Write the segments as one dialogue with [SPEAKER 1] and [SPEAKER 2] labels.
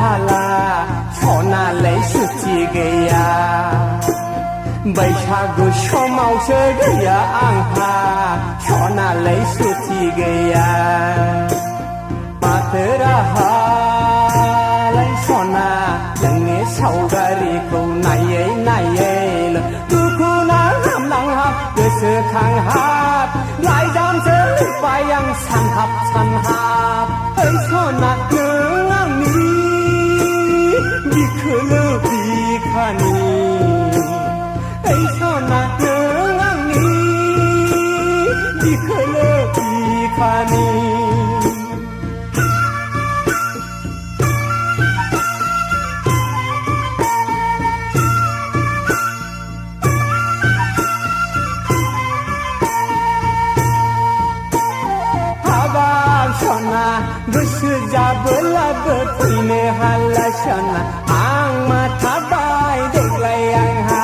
[SPEAKER 1] hala sonalai suci gaya बैसागु समावसो गैया आंहा सनालाय सुथि गैया माथो राहालाय सना नोंनि सावगारिखौ नायै नायै दुखु नांहाब गोसोखांहाब लाइजामसो लिरबाय आं सानहाब सानहाब ओइ सना नों आंनि बिखोलो बिखानि ओइ सना नों आंनि बिखोलो बिखानि हाबाब सना गोसो जाबोलाबो फैनो हाला सना आं माथाबाय देग्लाय आंहा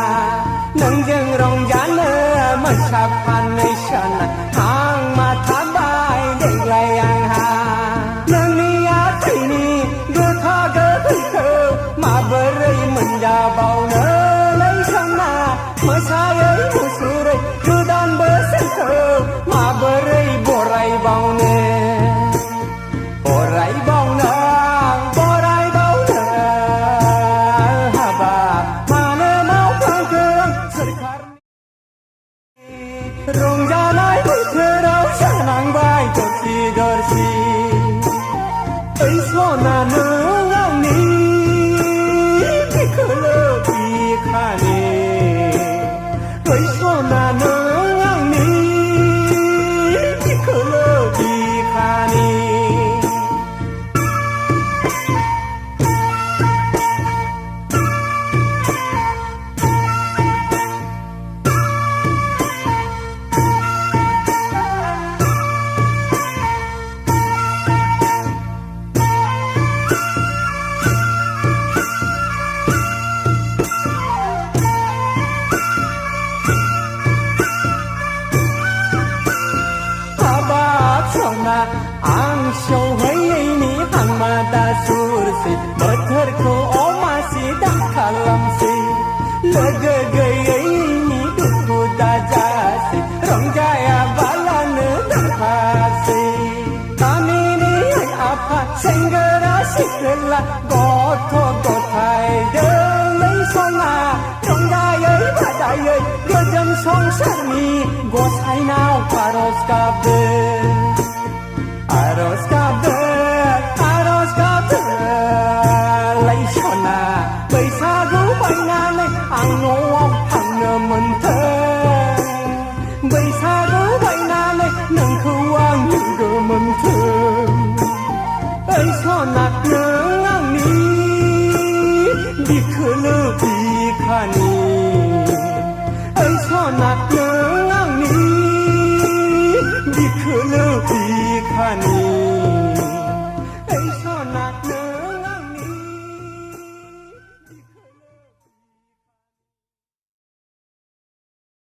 [SPEAKER 1] नोंजों रंजानो मोसाफानो सना आं माथाबाय देग्लाय आंहा नोंनि आखाइनि गोखा गोखैखौ माबोरै मोनजाबावनोलै सना मोसायै मुसुरै गोदान बोसोरखौ माबोरै बरायबावनो रंजानाय बोथोराव जानांबाय दरसि दरसि ओइ सना नों आंनि बिखोलो बिखानि ओइ सना नों आंनि बिखोलो बिखानि आं सौहैयैनि हांमादा सुरसै बोथोरखौ अमासि दा खालामसै लोगो गैयैनि दुखु दाजासै रंजायाबालानो दाखासै गामिनि आफा सेंग्रा सिख्ला गथ' गथायजों सना रंजायै बाजायै गोजोन संसारनि गसाइनाव आरज गाबो आरज गाबो लाइ सना बैसागु बायनानै आं